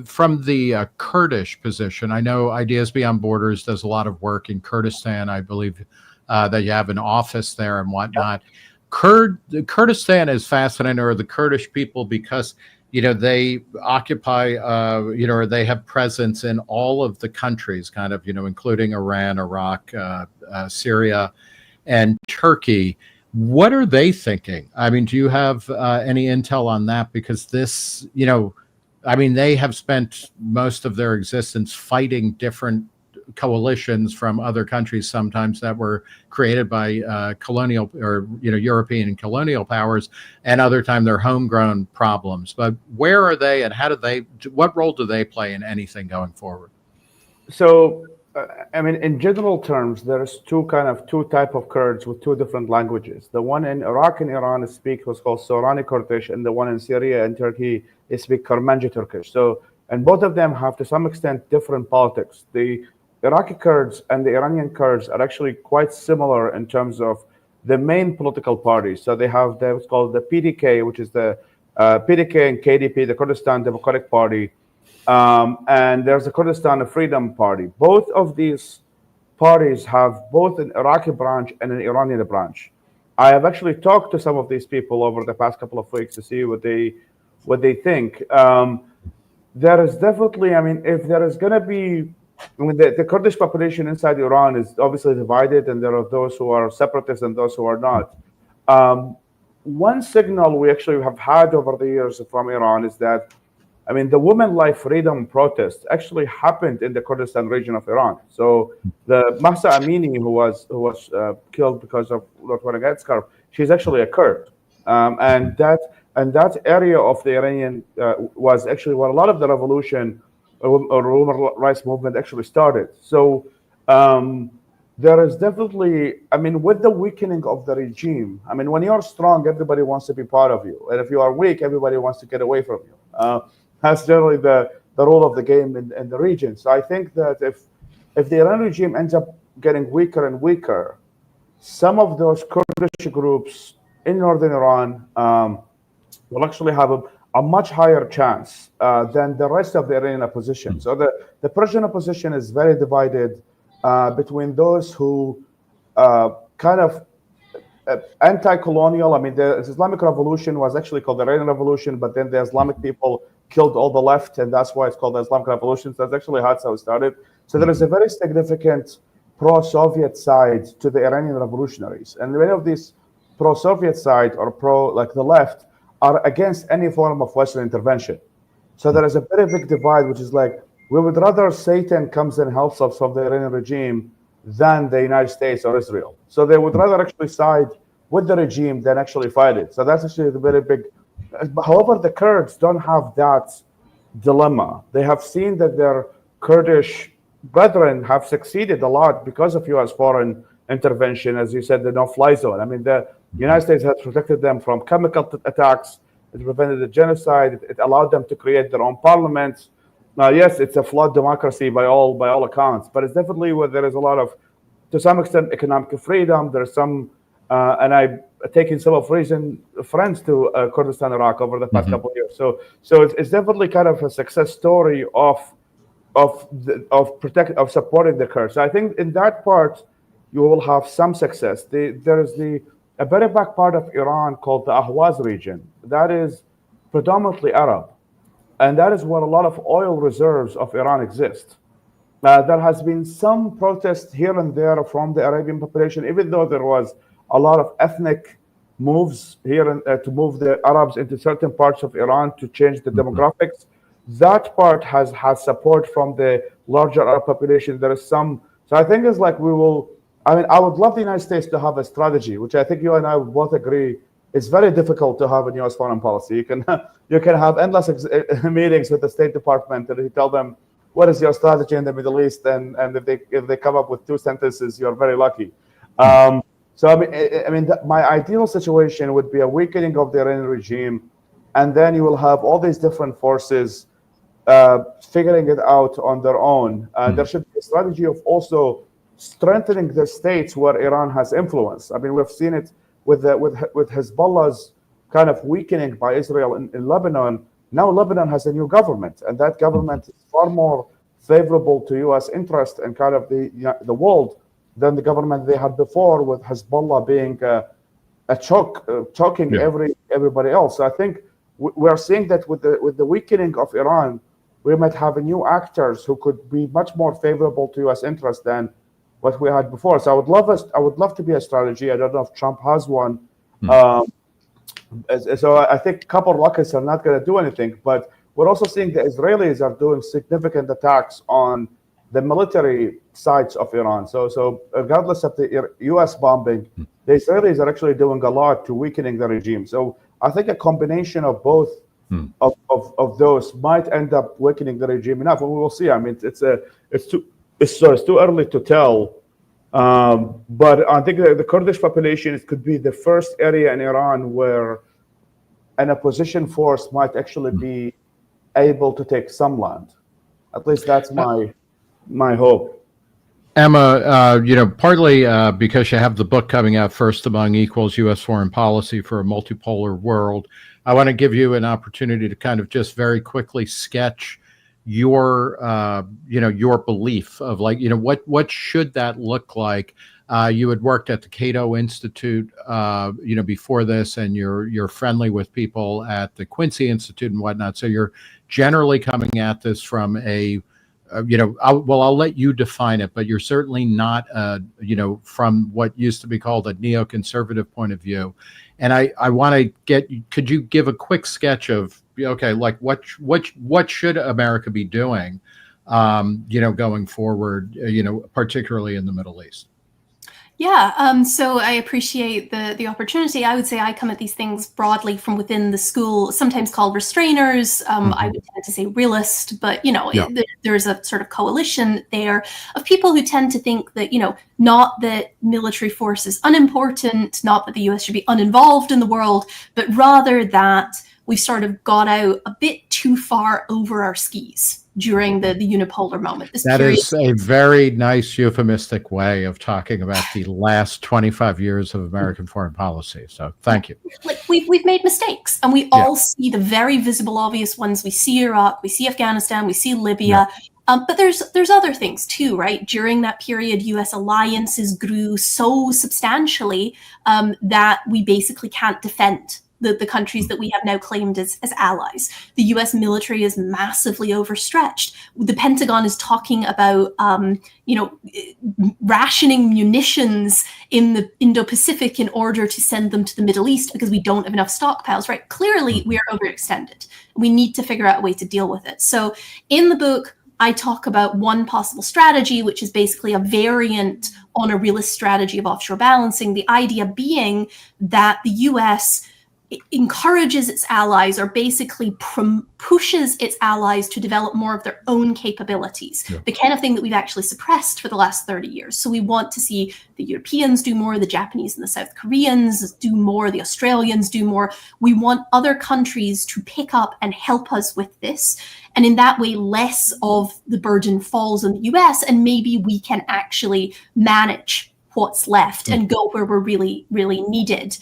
from the Kurdish position, I know Ideas Beyond Borders does a lot of work in Kurdistan. I believe that you have an office there and whatnot. Kurdistan is fascinating, or the Kurdish people, because they occupy, or they have presence in all of the countries, kind of, including Iran, Iraq, Syria, and Turkey. What are they thinking? I mean, do you have any intel on that? Because this, they have spent most of their existence fighting different coalitions from other countries, sometimes that were created by colonial or European and colonial powers, and other time they're homegrown problems. But where are they, and what role do they play in anything going forward? So, in general terms, there's two type of Kurds with two different languages. The one in Iraq and Iran speak what's called Sorani Kurdish, and the one in Syria and Turkey speak Kermanji Turkish. So, and both of them have to some extent different politics. The Iraqi Kurds and the Iranian Kurds are actually quite similar in terms of the main political parties. So they have what's called the PDK, which is the PDK and KDP, the Kurdistan Democratic Party. And there's the Kurdistan Freedom Party. Both of these parties have both an Iraqi branch and an Iranian branch. I have actually talked to some of these people over the past couple of weeks to see what they think. There is definitely, if there is going to be, the Kurdish population inside Iran is obviously divided, and there are those who are separatists and those who are not. One signal we actually have had over the years from Iran is that, the Women Life Freedom protest actually happened in the Kurdistan region of Iran. So the Mahsa Amini, who was killed because of not wearing a headscarf, she's actually a Kurd, and that area of the Iranian was actually where a lot of the revolution or women's rights movement actually started. So there is definitely, with the weakening of the regime, when you're strong, everybody wants to be part of you, and if you are weak, everybody wants to get away from you. That's generally the role of the game in the region. So I think that if the Iranian regime ends up getting weaker and weaker, some of those Kurdish groups in northern Iran will actually have a much higher chance than the rest of the Iranian opposition. So the Persian opposition is very divided between those who anti-colonial. The Islamic Revolution was actually called the Iranian Revolution, but then the Islamic people killed all the left, and that's why it's called the Islamic Revolution. So that's actually how it started. So there is a very significant pro-Soviet side to the Iranian revolutionaries, and many of these pro-Soviet side or the left are against any form of Western intervention. So there is a very big divide, which is we would rather Satan comes and helps us from the Iranian regime than the United States or Israel. So they would rather actually side with the regime than actually fight it. So that's actually the very big. However, the Kurds don't have that dilemma. They have seen that their Kurdish brethren have succeeded a lot because of U.S. foreign intervention, as you said, the no-fly zone. The United States has protected them from chemical attacks. It prevented the genocide. It allowed them to create their own parliaments. Now, yes, it's a flawed democracy by all accounts, but it's definitely where there is a lot of, to some extent, economic freedom. There's some, and I've taken some of recent friends to Kurdistan, Iraq over the past couple of years. So it's definitely kind of a success story of supporting the Kurds. So I think in that part, you will have some success. There is a very back part of Iran called the Ahwaz region that is predominantly Arab. And that is where a lot of oil reserves of Iran exist. There has been some protest here and there from the Arabian population, even though there was a lot of ethnic moves here to move the Arabs into certain parts of Iran to change the demographics. that part has support from the larger Arab population. There is some, so I think it's like we will. I mean, I would love the United States to have a strategy, which I think you and I would both agree is very difficult to have in U.S. foreign policy. You can have endless meetings with the State Department and you tell them what is your strategy in the Middle East, and if they come up with 2 sentences, you're very lucky. So I mean, my ideal situation would be a weakening of the Iranian regime, and then you will have all these different forces figuring it out on their own. There should be a strategy of also strengthening the states where Iran has influence. I mean, we've seen it with Hezbollah's kind of weakening by Israel in Lebanon. Now Lebanon has a new government, and that government is far more favorable to U.S. interest and kind of the world than the government they had before, with Hezbollah being choking everybody else. So I think we are seeing that with the weakening of Iran, we might have new actors who could be much more favorable to U.S. interest than what we had before. So I would love to be a strategy. I don't know if Trump has one. So I think couple rockets are not going to do anything. But we're also seeing the Israelis are doing significant attacks on the military sites of Iran. So regardless of the U.S. bombing, the Israelis are actually doing a lot to weakening the regime. So I think a combination of both of those might end up weakening the regime enough. And we will see. I mean, it's too early to tell. But I think the Kurdish population, it could be the first area in Iran where an opposition force might actually be able to take some land. At least that's my hope. Emma, partly because you have the book coming out, First Among Equals, U.S. Foreign Policy for a Multipolar World, I want to give you an opportunity to kind of just very quickly sketch your belief of what should that look like. You had worked at the Cato Institute, before this, and you're friendly with people at the Quincy Institute and whatnot. So you're generally coming at this from I'll let you define it, but you're certainly not, from what used to be called a neoconservative point of view. And I want to could you give a quick sketch of, what should America be doing, going forward, particularly in the Middle East? Yeah, so I appreciate the opportunity. I would say I come at these things broadly from within the school, sometimes called restrainers. I would tend to say realist, but there's a sort of coalition there of people who tend to think that not that military force is unimportant, not that the U.S. should be uninvolved in the world, but rather that we've sort of got out a bit too far over our skis during the unipolar moment. That is a very nice euphemistic way of talking about the last 25 years of American foreign policy. So thank you. We've made mistakes, and we all see the very visible, obvious ones. We see Iraq, we see Afghanistan, we see Libya. But there's other things too, right? During that period, U.S. alliances grew so substantially that we basically can't defend the countries that we have now claimed as allies. The U.S. military is massively overstretched. The Pentagon is talking about, rationing munitions in the Indo-Pacific in order to send them to the Middle East because we don't have enough stockpiles, right? Clearly, we are overextended. We need to figure out a way to deal with it. So in the book, I talk about one possible strategy, which is basically a variant on a realist strategy of offshore balancing. The idea being that the U.S. encourages its allies, or basically pushes its allies to develop more of their own capabilities, the kind of thing that we've actually suppressed for the last 30 years. So we want to see the Europeans do more, the Japanese and the South Koreans do more, the Australians do more. We want other countries to pick up and help us with this. And in that way, less of the burden falls on the US, and maybe we can actually manage what's left and go where we're really, really needed.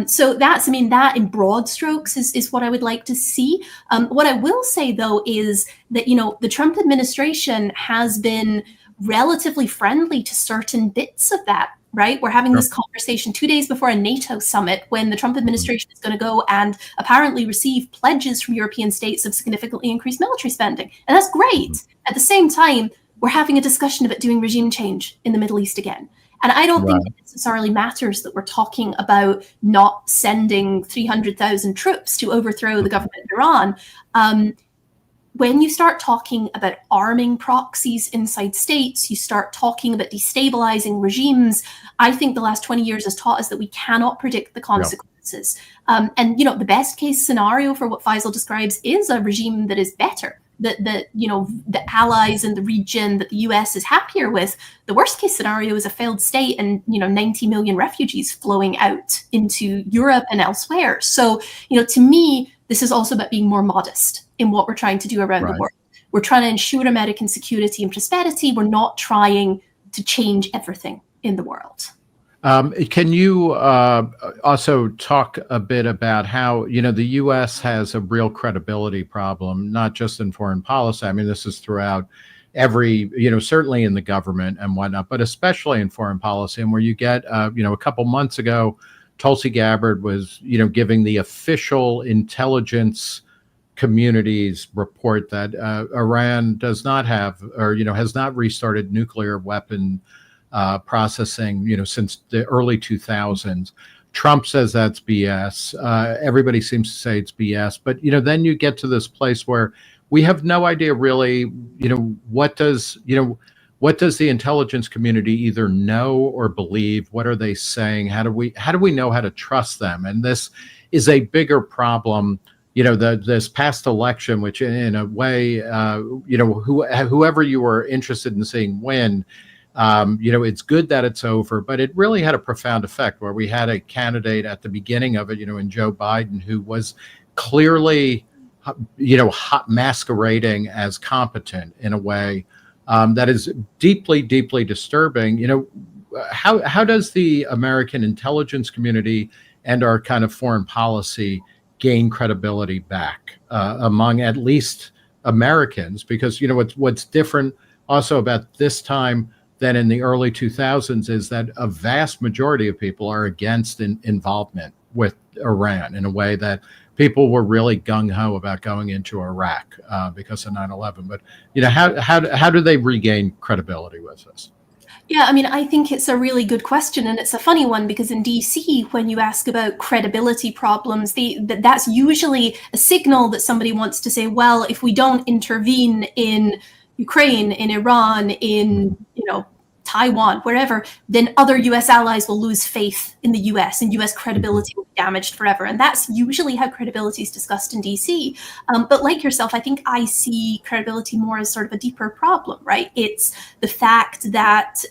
So that in broad strokes is what I would like to see. What I will say, though, is that, the Trump administration has been relatively friendly to certain bits of that, right? We're having this conversation 2 days before a NATO summit when the Trump administration is going to go and apparently receive pledges from European states of significantly increased military spending. And that's great. At the same time, we're having a discussion about doing regime change in the Middle East again. And I don't think it necessarily matters that we're talking about not sending 300,000 troops to overthrow the government of Iran. when you start talking about arming proxies inside states, you start talking about destabilizing regimes, I think the last 20 years has taught us that we cannot predict the consequences. And, the best case scenario for what Faisal describes is a regime that is better, that the allies in the region that the US is happier with. The worst case scenario is a failed state and 90 million refugees flowing out into Europe and elsewhere. So to me, this is also about being more modest in what we're trying to do around the world. We're trying to ensure American security and prosperity. We're not trying to change everything in the world. Can you also talk a bit about how, the U.S. has a real credibility problem, not just in foreign policy. I mean, this is throughout every, certainly in the government and whatnot, but especially in foreign policy. And where you get, a couple months ago, Tulsi Gabbard was, giving the official intelligence community's report that Iran does not have, or, has not restarted nuclear weapon processing, since the early 2000s. Trump says that's BS. Everybody seems to say it's BS. But, then you get to this place where we have no idea really, what does the intelligence community either know or believe? What are they saying? How do we know how to trust them? And this is a bigger problem. This past election, which in a way, whoever you were interested in seeing win, it's good that it's over, but it really had a profound effect where we had a candidate at the beginning of it, in Joe Biden, who was clearly, masquerading as competent in a way that is deeply, deeply disturbing. How does the American intelligence community and our kind of foreign policy gain credibility back among at least Americans? Because, what's different also about this time than in the early 2000s is that a vast majority of people are against involvement with Iran in a way that people were really gung-ho about going into Iraq because of 9/11. But, how do they regain credibility with this? Yeah, I mean, I think it's a really good question, and it's a funny one because in DC, when you ask about credibility problems, that's usually a signal that somebody wants to say, well, if we don't intervene in Ukraine, in Iran, in Taiwan, wherever, then other US allies will lose faith in the US and US credibility will be damaged forever. And that's usually how credibility is discussed in DC. But like yourself, I think I see credibility more as sort of a deeper problem, right? It's the fact that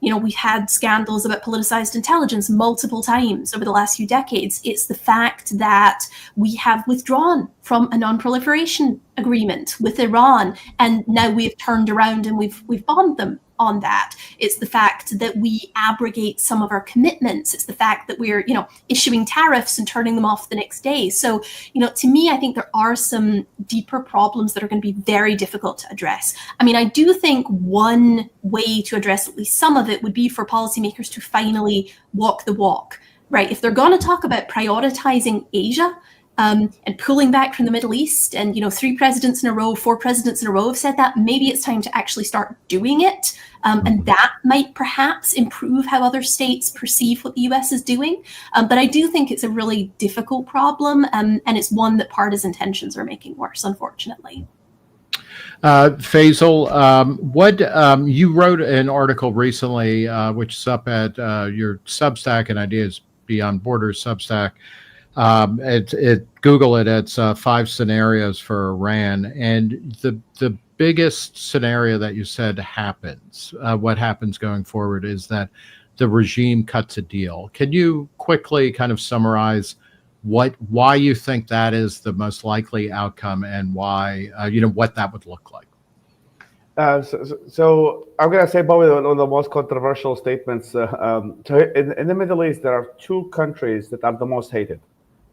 we've had scandals about politicized intelligence multiple times over the last few decades. It's the fact that we have withdrawn from a non-proliferation agreement with Iran, and now we've turned around and we've bombed them on that. It's the fact that we abrogate some of our commitments. It's the fact that we're, issuing tariffs and turning them off the next day. So, to me, I think there are some deeper problems that are going to be very difficult to address. I mean, I do think one way to address at least some of it would be for policymakers to finally walk the walk, right? If they're going to talk about prioritizing Asia, and pulling back from the Middle East, and 3 presidents in a row, 4 presidents in a row have said that, maybe it's time to actually start doing it. And that might perhaps improve how other states perceive what the US is doing. But I do think it's a really difficult problem, and it's one that partisan tensions are making worse, unfortunately. Faisal, what you wrote an article recently, which is up at your Substack and Ideas Beyond Borders Substack. Google it. It's 5 scenarios for Iran, and the biggest scenario that you said happens. What happens going forward is that the regime cuts a deal. Can you quickly kind of summarize why you think that is the most likely outcome, and why what that would look like? So I'm going to say probably one of the most controversial statements. So in the Middle East, there are 2 countries that are the most hated.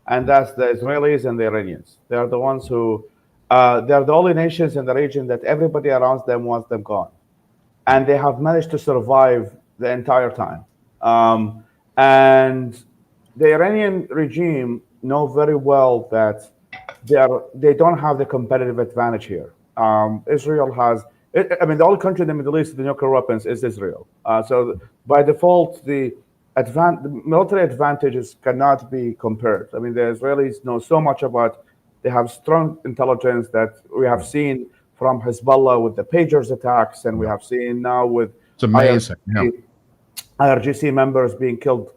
And that's the Israelis and the Iranians. They are the ones who, they are the only nations in the region that everybody around them wants them gone. And they have managed to survive the entire time. And the Iranian regime know very well that they don't have the competitive advantage here. Israel has, the only country in the Middle East with the nuclear weapons is Israel. So by default, the military advantages cannot be compared. I mean, the Israelis know so much about They have strong intelligence that we have seen from Hezbollah with the pagers attacks, and we have seen now with It's amazing. IRGC members being killed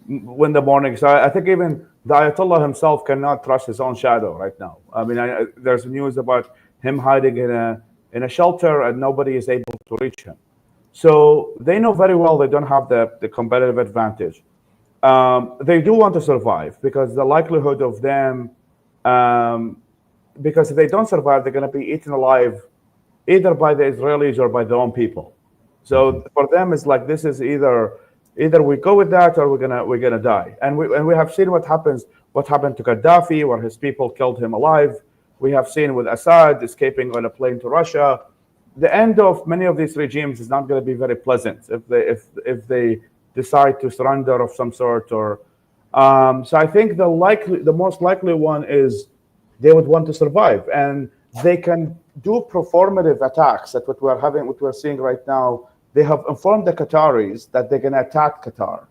in the morning. So I think even the Ayatollah himself cannot trust his own shadow right now. I mean, there's news about him hiding in a shelter and nobody is able to reach him. So they know very well they don't have the competitive advantage. They do want to survive because the likelihood of them, because if they don't survive, they're going to be eaten alive either by the Israelis or by their own people. So for them, it's like this is either we go with that or we're gonna die. And we have seen what happened to Gaddafi, where his people killed him alive. We have seen with Assad escaping on a plane to Russia. The end of many of these regimes is not going to be very pleasant if they decide to surrender of some sort. Or so I think the most likely one is they would want to survive, and they can do performative attacks. That's what we're seeing right now. They have informed the Qataris that they're going to attack Qatar.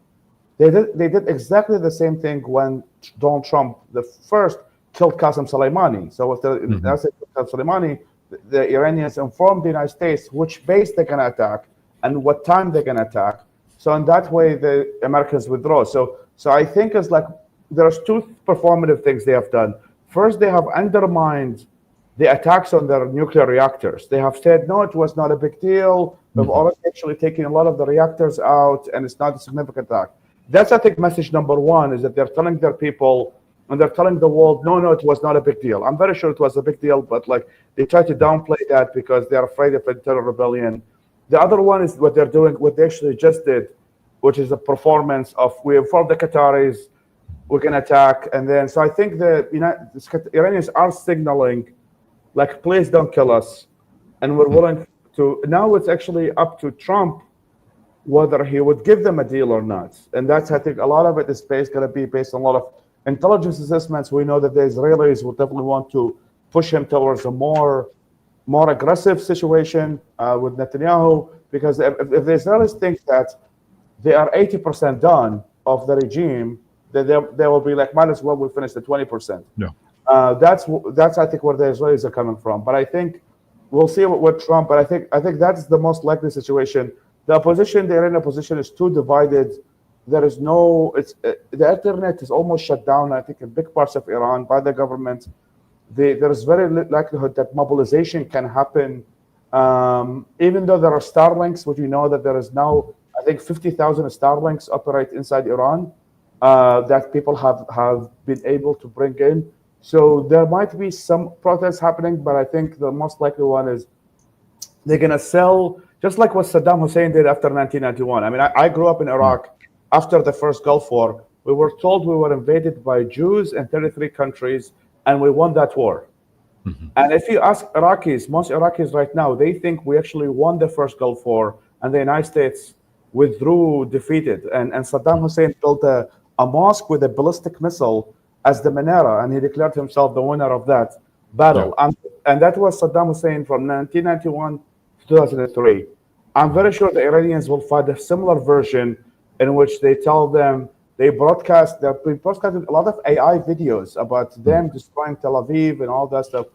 They did exactly the same thing when Donald Trump, the first, killed Qasem Soleimani. So with Qasem Soleimani, the Iranians informed the United States which base they're going to attack and what time they're going to attack. So in that way, the Americans withdraw. So I think it's like there's two performative things they have done. First, they have undermined the attacks on their nuclear reactors. They have said, no, it was not a big deal. We've already actually taken a lot of the reactors out, and it's not a significant attack. That's, I think, message number one, is that they're telling their people, and they're telling the world, no, it was not a big deal. I'm very sure it was a big deal, but like they try to downplay that because they're afraid of a terror rebellion. The other one is what they're doing, what they actually just did, which is a performance of, we informed the Qataris, we can attack, and then, so I think the Iranians are signaling, like, please don't kill us, and we're willing to. Now it's actually up to Trump whether he would give them a deal or not, and that's, I think, a lot of it is going to be based on a lot of intelligence assessments. We know that the Israelis will definitely want to push him towards a more aggressive situation with Netanyahu, because if the Israelis think that they are 80% done of the regime, then they will be like, might as well we finish the 20%. Yeah. That's I think where the Israelis are coming from. But I think we'll see with Trump. But I think that's the most likely situation. The opposition, the Iranian opposition, is too divided. There is no. The internet is almost shut down, I think, in big parts of Iran by the government. There is very likelihood that mobilization can happen, even though there are Starlinks, which we know that there is now, I think, 50,000 Starlinks operate inside Iran that people have been able to bring in. So there might be some protests happening, but I think the most likely one is they're going to sell, just like what Saddam Hussein did after 1991. I mean, I grew up in Iraq after the first Gulf War. We were told we were invaded by Jews in 33 countries, and we won that war. And if you ask Iraqis, most Iraqis right now, they think we actually won the first Gulf War, and the United States withdrew defeated. And Saddam Hussein built a mosque with a ballistic missile as the Menara, and he declared himself the winner of that battle. Yeah. And that was Saddam Hussein from 1991 to 2003. I'm very sure the Iranians will find a similar version in which they tell them, they've broadcasted a lot of AI videos about them destroying Tel Aviv and all that stuff.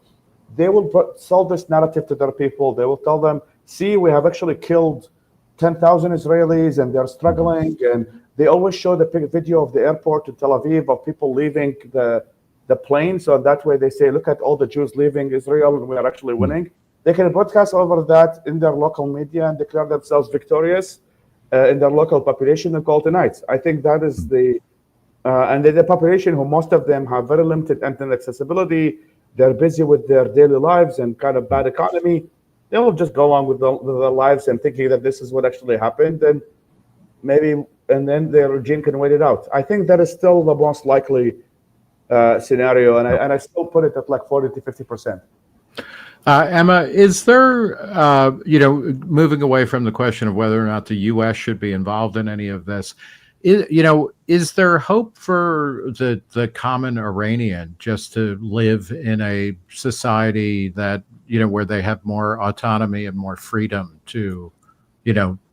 They will sell this narrative to their people. They will tell them, see, we have actually killed 10,000 Israelis and they're struggling. And they always show the video of the airport in Tel Aviv of people leaving the plane. So that way they say, look at all the Jews leaving Israel and we are actually winning. They can broadcast over that in their local media and declare themselves victorious in their local population and call tonight. I think that is and the population, who most of them have very limited internet accessibility, they're busy with their daily lives and kind of bad economy. They will just go along with their lives and thinking that this is what actually happened, and then their regime can wait it out. I think that is still the most likely scenario, and I still put it at like 40 to 50%. Emma, is there, moving away from the question of whether or not the U.S. should be involved in any of this, is there hope for the common Iranian just to live in a society that, where they have more autonomy and more freedom to,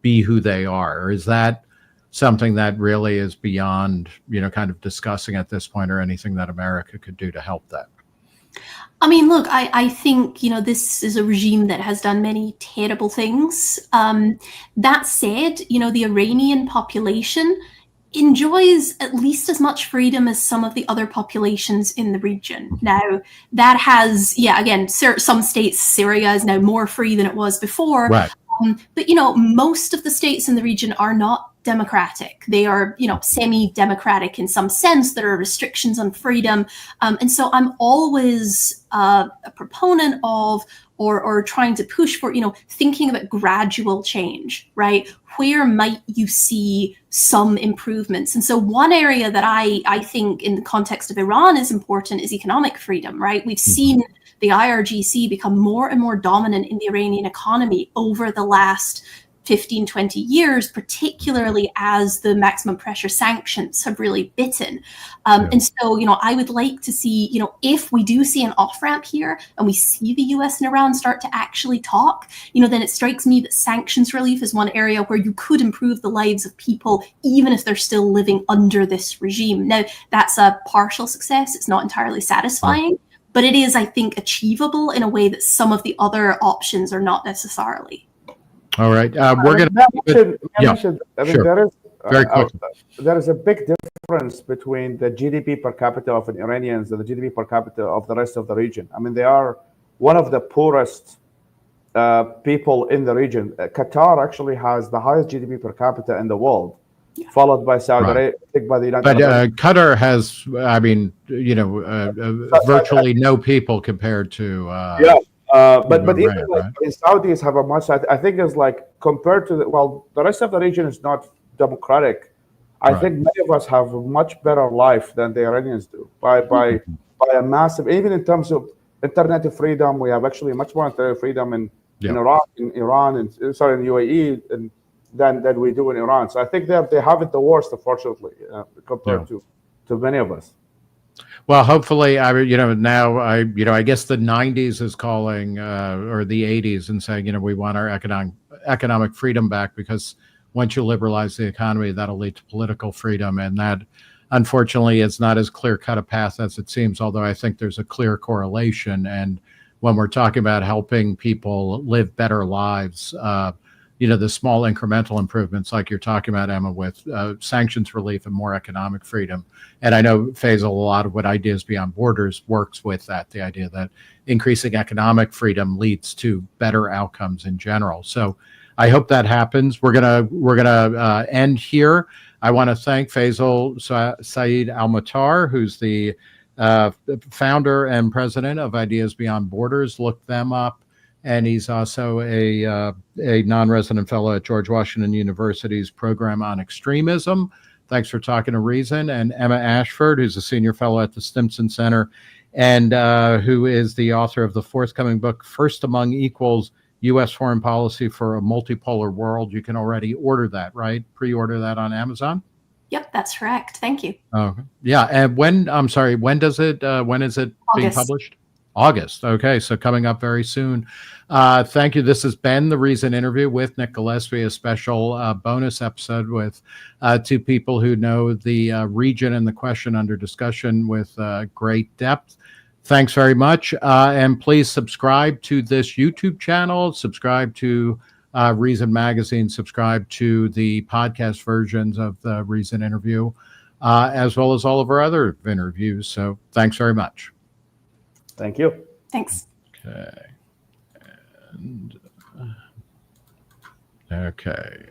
be who they are? Or is that something that really is beyond, kind of discussing at this point, or anything that America could do to help that? I mean, look, I think, this is a regime that has done many terrible things. That said, the Iranian population enjoys at least as much freedom as some of the other populations in the region. Now, that has, again, some states, Syria is now more free than it was before. Right. But, most of the states in the region are not democratic. They are, semi-democratic in some sense. There are restrictions on freedom. And so I'm always a proponent of or trying to push for, thinking about gradual change, right? Where might you see some improvements? And so one area that I think in the context of Iran is important is economic freedom, right? We've seen the IRGC become more and more dominant in the Iranian economy over the last 15, 20 years, particularly as the maximum pressure sanctions have really bitten. And so, I would like to see, if we do see an off-ramp here and we see the US and Iran start to actually talk, then it strikes me that sanctions relief is one area where you could improve the lives of people, even if they're still living under this regime. Now, that's a partial success. It's not entirely satisfying, but it is, I think, achievable in a way that some of the other options are not necessarily. All right. We're going to mention. I mean, sure. There is a big difference between the GDP per capita of the Iranians and the GDP per capita of the rest of the region. I mean, they are one of the poorest people in the region. Qatar actually has the highest GDP per capita in the world, followed by Saudi Arabia, by the United States. But Qatar has, I mean, virtually no people compared to. But even Saudis have a much. I think it's like compared to the rest of the region is not democratic. I think many of us have a much better life than the Iranians do by a massive. Even in terms of internet freedom, we have actually much more internet freedom in Iraq, in Iran, and in UAE, than we do in Iran. So I think they have it the worst, unfortunately, compared to many of us. Well, hopefully, now I guess the 90s is calling, or the 80s, and saying, we want our economic freedom back, because once you liberalize the economy, that'll lead to political freedom. And that, unfortunately, is not as clear-cut a path as it seems, although I think there's a clear correlation. And when we're talking about helping people live better lives, the small incremental improvements like you're talking about, Emma, with sanctions relief and more economic freedom. And I know, Faisal, a lot of what Ideas Beyond Borders works with that, the idea that increasing economic freedom leads to better outcomes in general. So I hope that happens. We're gonna end here. I want to thank Faisal Saeed Al-Mutar, who's the founder and president of Ideas Beyond Borders. Look them up. And he's also a non-resident fellow at George Washington University's program on extremism. Thanks for talking to Reason. And Emma Ashford, who's a senior fellow at the Stimson Center, and who is the author of the forthcoming book, First Among Equals, U.S. Foreign Policy for a Multipolar World. You can already order that, right? Pre-order that on Amazon? Yep, that's correct. Thank you. Okay. Yeah. And when is it August. being published? August. Okay, so coming up very soon. Thank you. This has been the Reason Interview with Nick Gillespie, a special bonus episode with two people who know the region and the question under discussion with great depth. Thanks very much. And please subscribe to this YouTube channel, subscribe to Reason Magazine, subscribe to the podcast versions of the Reason Interview, as well as all of our other interviews. So thanks very much. Thank you. Thanks. Okay. And, okay.